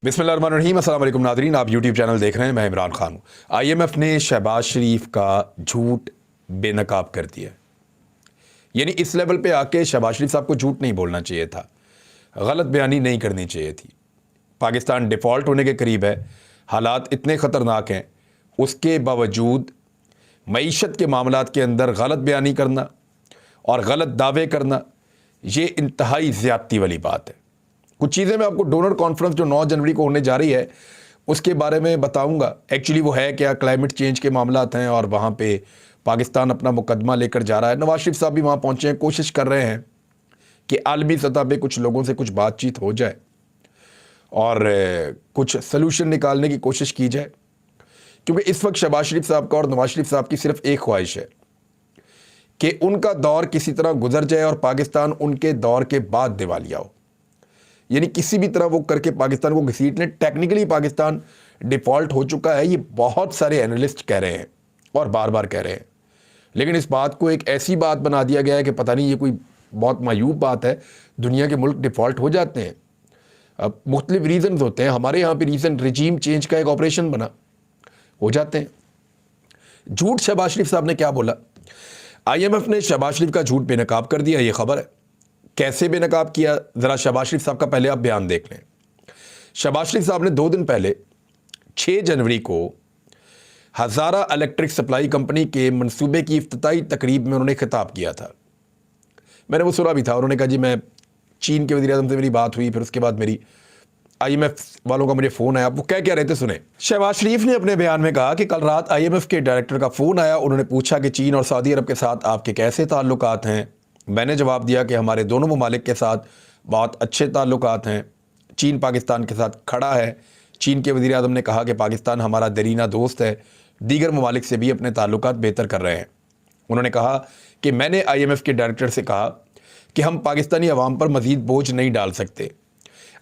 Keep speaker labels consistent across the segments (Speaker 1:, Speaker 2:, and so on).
Speaker 1: बिस्मिल्लाहिर्रहमानिर्रहीम, अस्सलाम वालेकुम नाज़रीन। आप यूट्यूब चैनल देख रहे हैं, मैं इमरान खान हूँ। IMF ने शहबाज शरीफ का झूठ बेनकाब कर दिया। यानी इस लेवल पे आके शहबाज शरीफ साहब को झूठ नहीं बोलना चाहिए था, गलत बयानी नहीं करनी चाहिए थी। पाकिस्तान डिफ़ॉल्ट होने के करीब है, हालात इतने ख़तरनाक हैं, उसके बावजूद मईशत के मामलात के अंदर गलत बयानी करना और गलत दावे करना, ये इंतहाई ज़्यादती वाली बात है। कुछ चीज़ें मैं आपको डोनर कॉन्फ्रेंस जो 9 जनवरी को होने जा रही है उसके बारे में बताऊंगा। एक्चुअली वो है क्या, क्लाइमेट चेंज के मामलात हैं और वहाँ पे पाकिस्तान अपना मुकदमा लेकर जा रहा है। नवाज शरीफ साहब भी वहाँ पहुँचे हैं, कोशिश कर रहे हैं कि आलमी सतह पे कुछ लोगों से कुछ बातचीत हो जाए और कुछ सलूशन निकालने की कोशिश की जाए, क्योंकि इस वक्त शहबाज शरीफ साहब का और नवाज शरीफ साहब की सिर्फ एक ख्वाहिश है कि उनका दौर किसी तरह गुजर जाए और पाकिस्तान उनके दौर के बाद दिवालिया हो। यानी किसी भी तरह वो करके पाकिस्तान को घसीट लें। टेक्निकली पाकिस्तान डिफ़ॉल्ट हो चुका है, ये बहुत सारे एनालिस्ट कह रहे हैं और बार बार कह रहे हैं, लेकिन इस बात को एक ऐसी बात बना दिया गया है कि पता नहीं ये कोई बहुत मायूब बात है। दुनिया के मुल्क डिफ़ॉल्ट हो जाते हैं, अब मुख्तलिफ रीज़न्स होते हैं। हमारे यहाँ पे रीज़न रिजीम चेंज का एक ऑपरेशन बना, हो जाते हैं। झूठ शहबाज शरीफ साहब ने क्या बोला? IMF ने शहबाज शरीफ का झूठ बेनकाब कर दिया, ये खबर है। कैसे बेनकाब किया, ज़रा शहबाज शरीफ साहब का पहले आप बयान देख लें। शहबाज शरीफ साहब ने 2 दिन पहले 6 जनवरी को हज़ारा इलेक्ट्रिक सप्लाई कंपनी के मंसूबे की इफ्तिताई तकरीब में उन्होंने खिताब किया था। मैंने वो सुना भी था। उन्होंने कहा जी मैं चीन के वज़ीर-ए-आज़म से मेरी बात हुई, फिर उसके बाद मेरी IMF वालों का मुझे फ़ोन आया। वो क्या रहे थे सुने। शहबाज शरीफ ने अपने बयान में कहा कि कल रात IMF के डायरेक्टर का फ़ोन आया। उन्होंने पूछा कि चीन और सऊदी अरब के साथ आपके कैसे ताल्लुकात हैं। मैंने जवाब दिया कि हमारे दोनों ममालिक के साथ बहुत अच्छे ताल्लुकात हैं। चीन पाकिस्तान के साथ खड़ा है। चीन के वज़ीर-ए-आज़म ने कहा कि पाकिस्तान हमारा दरीना दोस्त है, दीगर ममालिक से भी अपने ताल्लुकात बेहतर कर रहे हैं। उन्होंने कहा कि मैंने IMF के डायरेक्टर से कहा कि हम पाकिस्तानी अवाम पर मज़ीद बोझ नहीं डाल सकते।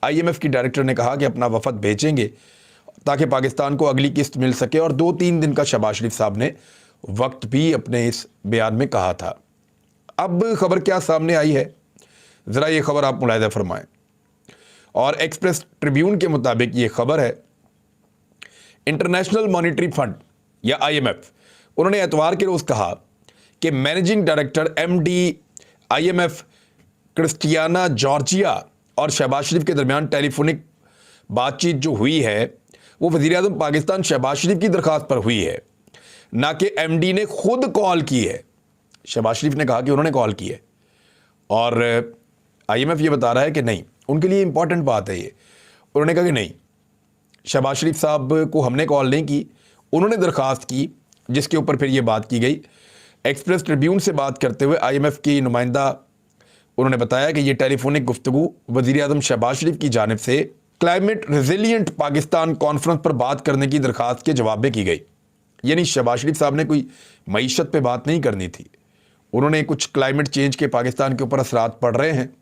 Speaker 1: IMF की डायरेक्टर ने कहा कि अपना वफद भेजेंगे ताकि पाकिस्तान को अगली किस्त मिल सके, और 2-3 दिन का शहबाज शरीफ साहब ने वक्त भी अपने इस बयान में कहा था। अब खबर क्या सामने आई है, ज़रा ये खबर आप मुलाहिज़ा फरमाएं। और एक्सप्रेस ट्रिब्यून के मुताबिक ये खबर है, इंटरनेशनल मॉनिटरी फंड या IMF, उन्होंने एतवार के रोज़ कहा कि managing director MD IMF Kristalina Georgieva और शहबाज शरीफ के दरमियान टेलीफोनिक बातचीत जो हुई है वो वज़ीर-ए-आज़म पाकिस्तान शहबाज शरीफ की दरख्वास्त पर हुई है, ना कि MD ने खुद कॉल की है। शहबाज शरीफ ने कहा कि उन्होंने कॉल की है और IMF ये बता रहा है कि नहीं, उनके लिए इंपॉर्टेंट बात है ये। उन्होंने कहा कि नहीं, शहबाज शरीफ साहब को हमने कॉल नहीं की, उन्होंने दरख्वास्त की, जिसके ऊपर फिर ये बात की गई। एक्सप्रेस ट्रिब्यून से बात करते हुए IMF की नुमाइंदा उन्होंने बताया कि ये टेलीफोनिक गुफ्तगू वज़ीर-ए-आज़म शहबाज शरीफ की जानिब से क्लाइमेट रेजिलियंट पाकिस्तान कॉन्फ्रेंस पर बात करने की दरख्वास्त के जवाब में की गई। यानी शहबाज शरीफ साहब ने कोई मईशत पे बात नहीं करनी थी, उन्होंने कुछ क्लाइमेट चेंज के पाकिस्तान के ऊपर असरात पड़ रहे हैं,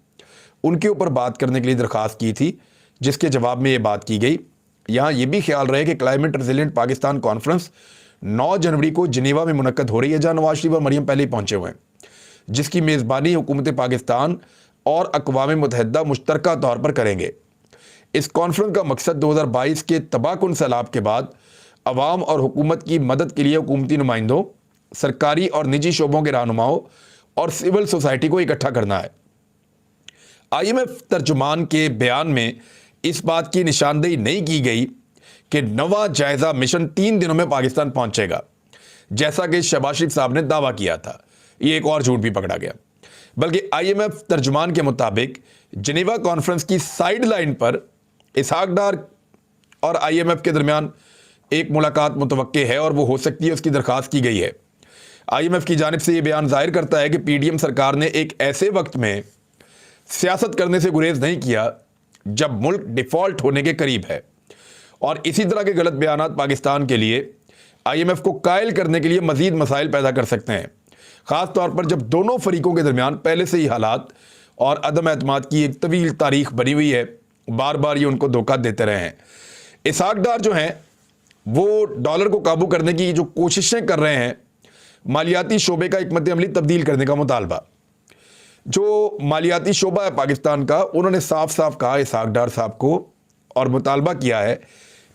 Speaker 1: उनके ऊपर बात करने के लिए दरख्वास्त की थी, जिसके जवाब में ये बात की गई। यहाँ ये भी ख्याल रहे कि क्लाइमेट रेजिलियंट पाकिस्तान कॉन्फ्रेंस 9 जनवरी को जिनेवा में मुनक्कद हो रही है, जहाँ नवाज शरीफ और मरियम पहले ही पहुँचे हुए हैं, जिसकी मेज़बानी हुकूमत पाकिस्तान और अक़वाम मुत्तहिदा मुश्तरका तौर पर करेंगे। इस कॉन्फ्रेंस का मकसद 2022 के तबाहकुन सैलाब के बाद अवाम और हुकूमत की मदद के लिए हुकूमती नुमाइंदों, सरकारी और निजी शोबों के रहनुमाओं और सिविल सोसाइटी को इकट्ठा करना है। IMF तर्जुमान के बयान में इस बात की निशानदेही नहीं की गई कि नवा जायज़ा मिशन 3 दिनों में पाकिस्तान पहुंचेगा, जैसा कि शहबाज शरीफ साहब ने दावा किया था। ये एक और झूठ भी पकड़ा गया। बल्कि IMF तर्जुमान के मुताबिक जिनेवा कॉन्फ्रेंस की साइड लाइन पर इसहाक डार और IMF के दरमियान एक मुलाकात मुतवक्के है और वो हो सकती है, उसकी दरख्वास्त की गई है। IMF की जानिब से ये बयान जाहिर करता है कि PDM सरकार ने एक ऐसे वक्त में सियासत करने से गुरेज नहीं किया जब मुल्क डिफ़ॉल्ट होने के करीब है, और इसी तरह के गलत बयानात पाकिस्तान के लिए IMF को कायल करने के लिए मज़ीद मसाइल पैदा कर सकते हैं, ख़ास तौर पर जब दोनों फरीकों के दरमियान पहले से ही हालात और अदम एतमाद की एक तवील तारीख बनी हुई है। बार बार ये उनको धोखा देते रहे हैं। इसहाक डार जो हैं वो डॉलर को काबू करने की जो कोशिशें कर रहे हैं, मालियाती शोबे का हिकमत अमली तब्दील करने का मुतालबा, जो मालियाती शोबा है पाकिस्तान का, उन्होंने साफ साफ कहा इसहाक डार साहब को और मुतालबा किया है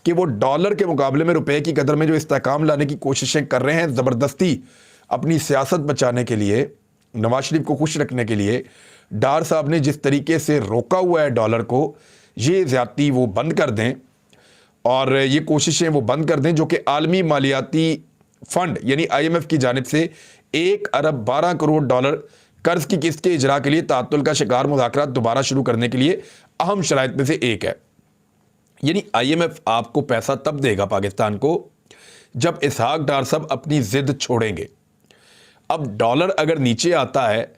Speaker 1: कि वो डॉलर के मुकाबले में रुपए की कदर में जो इस्तेहकाम लाने की कोशिशें कर रहे हैं ज़बरदस्ती अपनी सियासत बचाने के लिए, नवाज शरीफ को खुश रखने के लिए, डार साहब ने जिस तरीके से रोका हुआ है डॉलर को, ये ज़्यादती वो बंद कर दें और ये कोशिशें वो बंद कर दें जो कि आलमी मालियाती फ़ंड यानी IMF की जानिब से 1 अरब 12 करोड़ डॉलर कर्ज की किस्त के इजरा के लिए तातुल का शिकार मुज़ाकरात दोबारा शुरू करने के लिए अहम शराइत में से एक है। यानी IMF आपको पैसा तब देगा पाकिस्तान को जब इसहाक डार साहब अपनी जिद छोड़ेंगे। अब डॉलर अगर नीचे आता है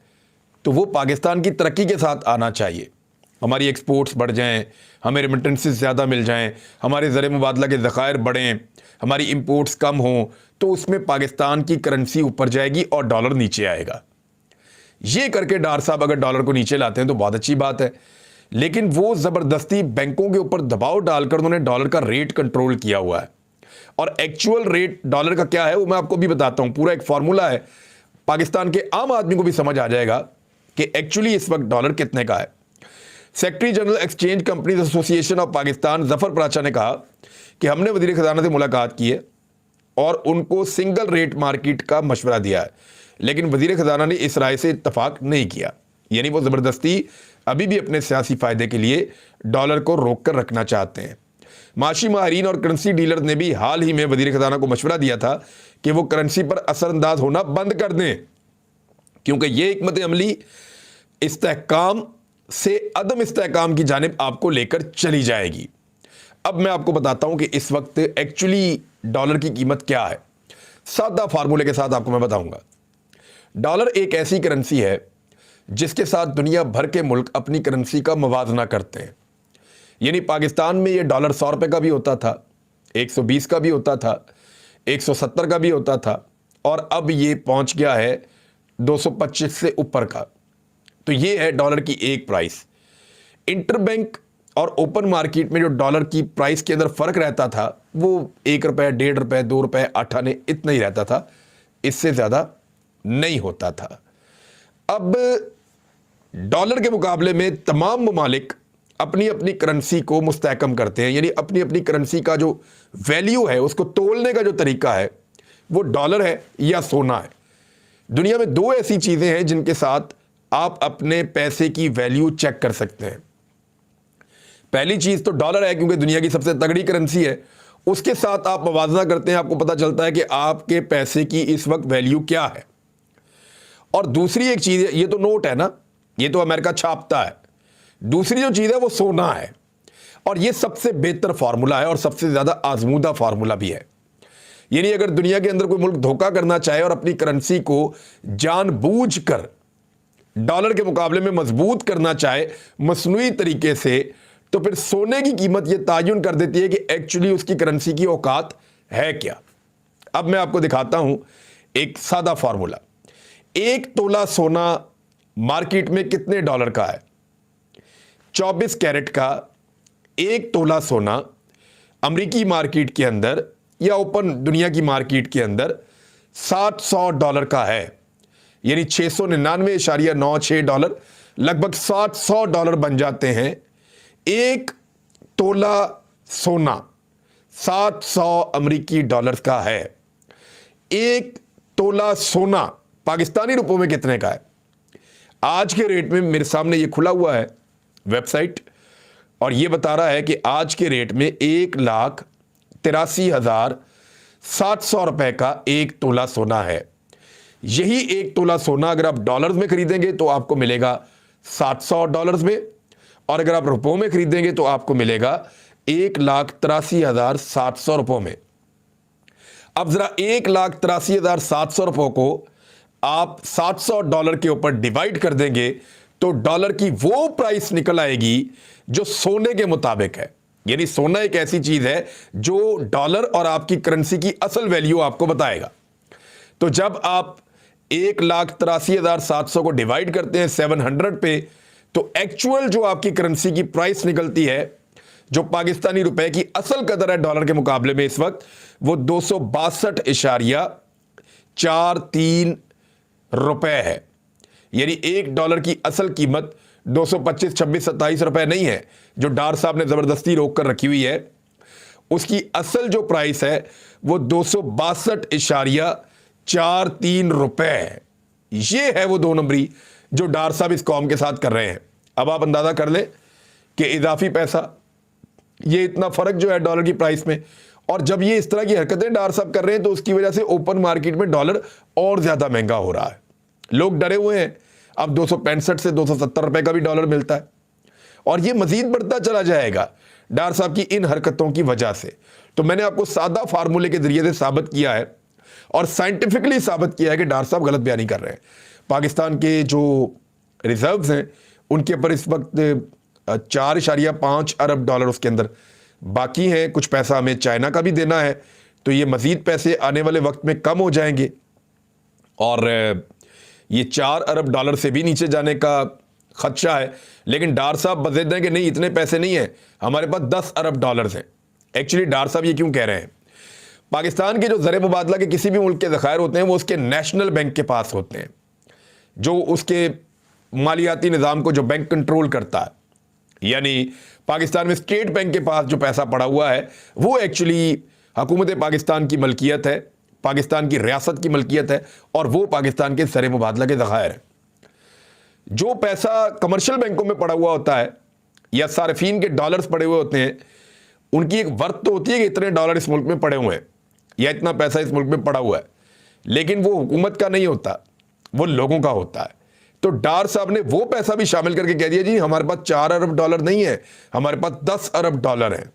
Speaker 1: तो वो पाकिस्तान की तरक्की के साथ आना चाहिए, हमारी एक्सपोर्ट्स बढ़ जाएं, हमें रेमिटेंसेस ज़्यादा मिल जाएं, हमारे ज़र मुबादला के ज़खायर बढ़ें, हमारी इंपोर्ट्स कम हों, तो उसमें पाकिस्तान की करेंसी ऊपर जाएगी और डॉलर नीचे आएगा। ये करके डार साहब अगर डॉलर को नीचे लाते हैं तो बहुत अच्छी बात है, लेकिन वो ज़बरदस्ती बैंकों के ऊपर दबाव डालकर उन्होंने डॉलर का रेट कंट्रोल किया हुआ है। और एक्चुअल रेट डॉलर का क्या है वो मैं आपको भी बताता हूँ। पूरा एक फार्मूला है, पाकिस्तान के आम आदमी को भी समझ आ जाएगा कि एक्चुअली इस वक्त डॉलर कितने का है। Secretary general exchange companies association of Pakistan Zafar Paracha ने कहा कि हमने वजीर खजाना से मुलाकात की है और उनको सिंगल रेट मार्केट का मशवरा दिया है, लेकिन वजीर खजाना ने इस राय से इत्तफाक नहीं किया। यानी वो ज़बरदस्ती अभी भी अपने सियासी फ़ायदे के लिए डॉलर को रोक कर रखना चाहते हैं। माशी माहरीन और करेंसी डीलर ने भी हाल ही में वजीर खजाना को मशवरा दिया था कि वो करेंसी पर असरअंदाज होना बंद कर दें, क्योंकि ये हिकमत अमली इस्तेहकाम से अदम इस्तेहकाम की जानिब आपको लेकर चली जाएगी। अब मैं आपको बताता हूं कि इस वक्त एक्चुअली डॉलर की कीमत क्या है। सादा फार्मूले के साथ आपको मैं बताऊंगा। डॉलर एक ऐसी करेंसी है जिसके साथ दुनिया भर के मुल्क अपनी करेंसी का मुवाजना करते हैं। यानी पाकिस्तान में ये डॉलर 100 रुपये का भी होता था, 120 का भी होता था, 170 का भी होता था, और अब ये पहुंच गया है 225 से ऊपर का। तो ये है डॉलर की एक प्राइस। इंटरबैंक और ओपन मार्केट में जो डॉलर की प्राइस के अंदर फ़र्क रहता था वो 1 रुपये, 1.5 रुपये, 2 रुपये, 8 आने इतना ही रहता था, इससे ज़्यादा नहीं होता था। अब डॉलर के मुकाबले में तमाम ममालिक अपनी अपनी करेंसी को मुस्तहकम करते हैं, यानी अपनी अपनी करेंसी का जो वैल्यू है उसको तोलने का जो तरीका है वो डॉलर है या सोना है। दुनिया में 2 ऐसी चीज़ें हैं जिनके साथ आप अपने पैसे की वैल्यू चेक कर सकते हैं। पहली चीज़ तो डॉलर है, क्योंकि दुनिया की सबसे तगड़ी करेंसी है, उसके साथ आप मुवाजना करते हैं, आपको पता चलता है कि आपके पैसे की इस वक्त वैल्यू क्या है। और दूसरी एक चीज़ है, ये तो नोट है ना, ये तो अमेरिका छापता है। दूसरी जो चीज़ है वो सोना है, और ये सबसे बेहतर फार्मूला है और सबसे ज़्यादा आजमूदा फार्मूला भी है। यानी अगर दुनिया के अंदर कोई मुल्क धोखा करना चाहे और अपनी करेंसी को जानबूझकर डॉलर के मुकाबले में मजबूत करना चाहे मसनूई तरीके से, तो फिर सोने की कीमत यह तायुन कर देती है कि एक्चुअली उसकी करेंसी की औकात है क्या। अब मैं आपको दिखाता हूं एक सादा फार्मूला। 1 तोला सोना मार्केट में कितने डॉलर का है? 24 कैरेट का 1 तोला सोना अमेरिकी मार्केट के अंदर या ओपन दुनिया की मार्केट के अंदर $700 का है, यानी $699.96, लगभग $700 बन जाते हैं। 1 तोला सोना 700 अमेरिकी डॉलर का है। 1 तोला सोना पाकिस्तानी रुपयों में कितने का है? आज के रेट में मेरे सामने ये खुला हुआ है वेबसाइट, और ये बता रहा है कि आज के रेट में 1,83,700 रुपए का 1 तोला सोना है। यही 1 तोला सोना अगर आप डॉलर्स में खरीदेंगे तो आपको मिलेगा $700 में, और अगर आप रुपयों में खरीदेंगे तो आपको मिलेगा 1,83,700 रुपयों में। अब जरा 1,83,700 रुपयों को आप $700 के ऊपर डिवाइड कर देंगे तो डॉलर की वो प्राइस निकल आएगी जो सोने के मुताबिक है। यानी सोना एक ऐसी चीज है जो डॉलर और आपकी करेंसी की असल वैल्यू आपको बताएगा। तो जब आप 1,83,700 को डिवाइड करते हैं 700 पे, तो एक्चुअल जो आपकी करेंसी की प्राइस निकलती है, जो पाकिस्तानी रुपए की असल कदर है डॉलर के मुकाबले में इस वक्त, वो 262.43 रुपए है। यानी $1 की असल कीमत 225, 26, 27 रुपए नहीं है जो डार साहब ने ज़बरदस्ती रोक कर रखी हुई है। उसकी असल जो प्राइस है वो 262.43 रुपए है। ये है वो 2 नंबरी जो डार साहब इस कौम के साथ कर रहे हैं। अब आप अंदाज़ा कर लें कि इजाफी पैसा, ये इतना फ़र्क जो है डॉलर की प्राइस में, और जब ये इस तरह की हरकतें डार साहब कर रहे हैं तो उसकी वजह से ओपन मार्केट में डॉलर और ज़्यादा महंगा हो रहा है। लोग डरे हुए हैं। अब 265 से 270 रुपए का भी डॉलर मिलता है और ये मजीद बढ़ता चला जाएगा डार साहब की इन हरकतों की वजह से। तो मैंने आपको सादा फार्मूले के जरिए से साबित किया है और साइंटिफिकली साबित किया है कि डार साहब गलत बयानी कर रहे हैं। पाकिस्तान के जो रिजर्व्स हैं उनके ऊपर इस वक्त 4.5 अरब डॉलर उसके अंदर बाकी हैं। कुछ पैसा हमें चाइना का भी देना है, तो ये मजीद पैसे आने वाले वक्त में कम हो जाएंगे और ये 4 अरब डॉलर से भी नीचे जाने का खदशा है। लेकिन डार साहब बज़िद हैं कि नहीं, इतने पैसे नहीं हैं, हमारे पास 10 अरब डॉलर हैं। एक्चुअली डार साहब ये क्यों कह रहे हैं? पाकिस्तान के जो ज़र मुबादला के किसी भी मुल्क के ज़खायर होते हैं वो उसके नेशनल बैंक के पास होते हैं, जो उसके मालियाती निज़ाम को जो बैंक कंट्रोल करता है। यानी पाकिस्तान में स्टेट बैंक के पास जो पैसा पड़ा हुआ है वो एक्चुअली हुकूमत पाकिस्तान की मलकियत है, पाकिस्तान की रियासत की मलकियत है और वो पाकिस्तान के ज़र मुबादला के ज़खायर है। जो पैसा कमर्शियल बैंकों में पड़ा हुआ होता है या सार्फिन के डॉलर्स पड़े हुए होते हैं, उनकी एक वर्थ तो होती है कि इतने डॉलर इस मुल्क में पड़े हुए हैं या इतना पैसा इस मुल्क में पड़ा हुआ है, लेकिन वो हुकूमत का नहीं होता, वो लोगों का होता है। तो डार साहब ने वो पैसा भी शामिल करके कह दिया जी हमारे पास 4 अरब डॉलर नहीं है, हमारे पास 10 अरब डॉलर हैं।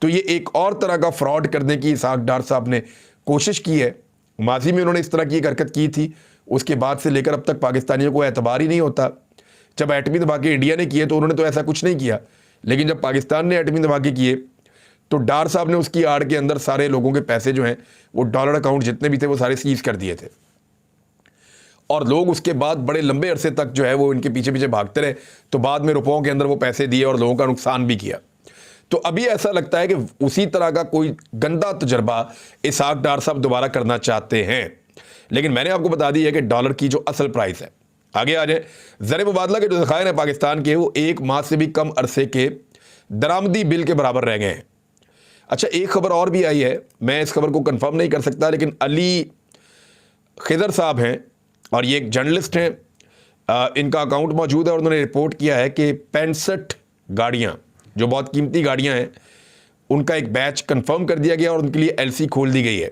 Speaker 1: तो ये एक और तरह का फ्रॉड करने की इसहाक डार साहब ने कोशिश की है। माजी में उन्होंने इस तरह की एक हरकत की थी, उसके बाद से लेकर अब तक पाकिस्तानियों को एतबार ही नहीं होता। जब एटमी धमाके इंडिया ने किए तो उन्होंने तो ऐसा कुछ नहीं किया, लेकिन जब पाकिस्तान ने एटमी धमाके किए तो डार साहब ने उसकी आड़ के अंदर सारे लोगों के पैसे जो हैं वो डॉलर अकाउंट जितने भी थे वो सारे सीज कर दिए थे और लोग उसके बाद बड़े लंबे अरसे तक जो है वो इनके पीछे पीछे भागते रहे। तो बाद में रुपयों के अंदर वो पैसे दिए और लोगों का नुकसान भी किया। तो अभी ऐसा लगता है कि उसी तरह का कोई गंदा तजर्बा इसहाक डार साहब दोबारा करना चाहते हैं। लेकिन मैंने आपको बता दी है कि डॉलर की जो असल प्राइस है, आगे आ जाए, ज़र मुबादला के जो ज़खायर हैं पाकिस्तान के वो 1 माह से भी कम अरसे के दरामदी बिल के बराबर रह गए हैं। अच्छा, एक खबर और भी आई है, मैं इस खबर को कंफर्म नहीं कर सकता, लेकिन अली खिदर साहब हैं और ये एक जर्नलिस्ट हैं, इनका अकाउंट मौजूद है और उन्होंने रिपोर्ट किया है कि 65 गाड़ियाँ जो बहुत कीमती गाड़ियाँ हैं उनका एक बैच कंफर्म कर दिया गया और उनके लिए एलसी खोल दी गई है,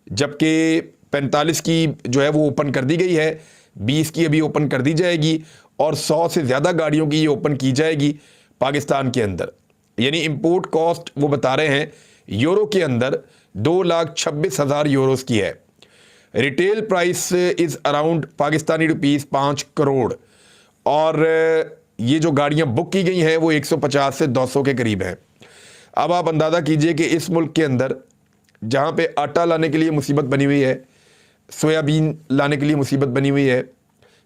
Speaker 1: जबकि 45 की जो है वो ओपन कर दी गई है, 20 की अभी ओपन कर दी जाएगी और 100 से ज़्यादा गाड़ियों की ये ओपन की जाएगी पाकिस्तान के अंदर। यानी इंपोर्ट कॉस्ट वो बता रहे हैं यूरो के अंदर 2,26,000 यूरोस की है। Retail price is around Pakistani rupees 5 crore और ये जो गाड़ियां बुक की गई हैं वो 150 से 200 के करीब हैं। अब आप अंदाज़ा कीजिए कि इस मुल्क के अंदर जहां पे आटा लाने के लिए मुसीबत बनी हुई है, सोयाबीन लाने के लिए मुसीबत बनी हुई है,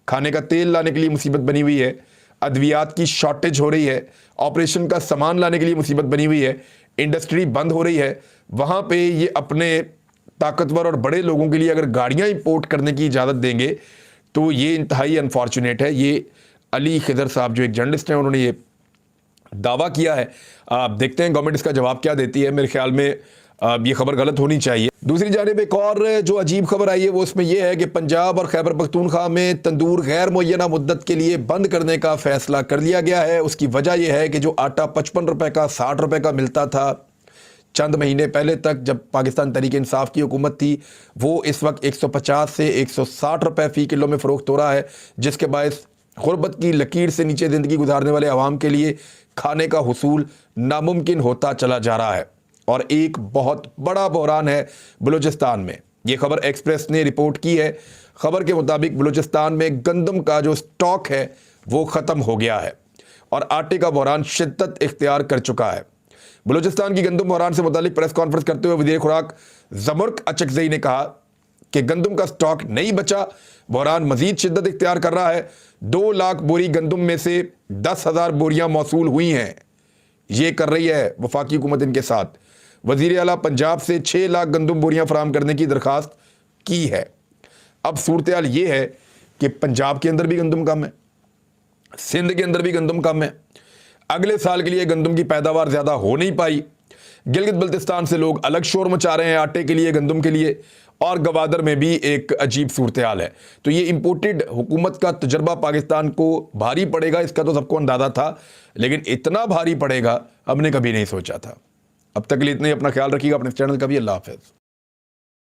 Speaker 1: खाने का तेल लाने के लिए मुसीबत बनी हुई है, अद्वियात की शॉर्टेज हो रही है, ऑपरेशन का सामान लाने के लिए मुसीबत बनी हुई है, इंडस्ट्री बंद हो रही है, वहाँ पे ये अपने ताकतवर और बड़े लोगों के लिए अगर गाड़ियाँ इंपोर्ट करने की इजाज़त देंगे तो ये इंतहाई अनफॉर्चुनेट है। ये अली खिदर साहब जो एक जर्नलिस्ट हैं उन्होंने ये दावा किया है। आप देखते हैं गवर्नमेंट इसका जवाब क्या देती है। मेरे ख्याल में ये खबर गलत होनी चाहिए। दूसरी जानिब एक और जो अजीब खबर आई है वो उसमें यह है कि पंजाब और खैबर पख्तूनख्वा में तंदूर गैर मुअय्यना मुद्दत के लिए बंद करने का फैसला कर लिया गया है। उसकी वजह यह है कि जो आटा 55 रुपए का 60 रुपए का मिलता था चंद महीने पहले तक जब पाकिस्तान तहरीक इंसाफ की हुकूमत थी, वो इस वक्त 150 से 160 रुपए फ़ी किलो में फ़रोख्त हो रहा है, जिसके बायस गुर्बत की लकीर से नीचे ज़िंदगी गुजारने वाले अवाम के लिए खाने का हुसूल नामुमकिन होता चला जा रहा है। और एक बहुत बड़ा बहरान है बलूचिस्तान में। ये खबर एक्सप्रेस ने रिपोर्ट की है। खबर के मुताबिक बलूचिस्तान में गंदम का जो स्टॉक है वो ख़त्म हो गया है और आटे का बहरान शिद्दत इख्तियार कर चुका है। बलूचिस्तान की गंदम बहरान से मुतालिक प्रेस कॉन्फ्रेंस करते हुए वज़ीर खुराक ज़मुर्क अचकज़ई ने कहा कि गंदम का स्टॉक नहीं बचा, बहरान मजीद शिद्दत इख्तियार कर रहा है। 2 लाख बोरी गंदम में से 10,000 बोरियां मौसूल हुई हैं। ये कर रही है वफाकी हुकूमत इनके साथ। वज़ीर आला पंजाब से 6 लाख गंदम बोरियां फराहम करने की दरख्वास्त की है। अब सूरत हाल ये है कि पंजाब के अंदर भी गंदम कम है, सिंध के अंदर भी गंदम कम है, अगले साल के लिए गंदम की पैदावार ज़्यादा हो नहीं पाई। गिलगित बल्तिस्तान से लोग अलग शोर मचा रहे हैं आटे के लिए, गंदम के लिए, और गवादर में भी एक अजीब सूरत हाल है। तो ये इंपोर्टेड हुकूमत का तजर्बा पाकिस्तान को भारी पड़ेगा, इसका तो सबको अंदाज़ा था, लेकिन इतना भारी पड़ेगा हमने कभी नहीं सोचा था। अब तक के लिए इतने ही, अपना ख्याल रखिएगा, अपने चैनल का भी। अल्लाह हाफ़िज़।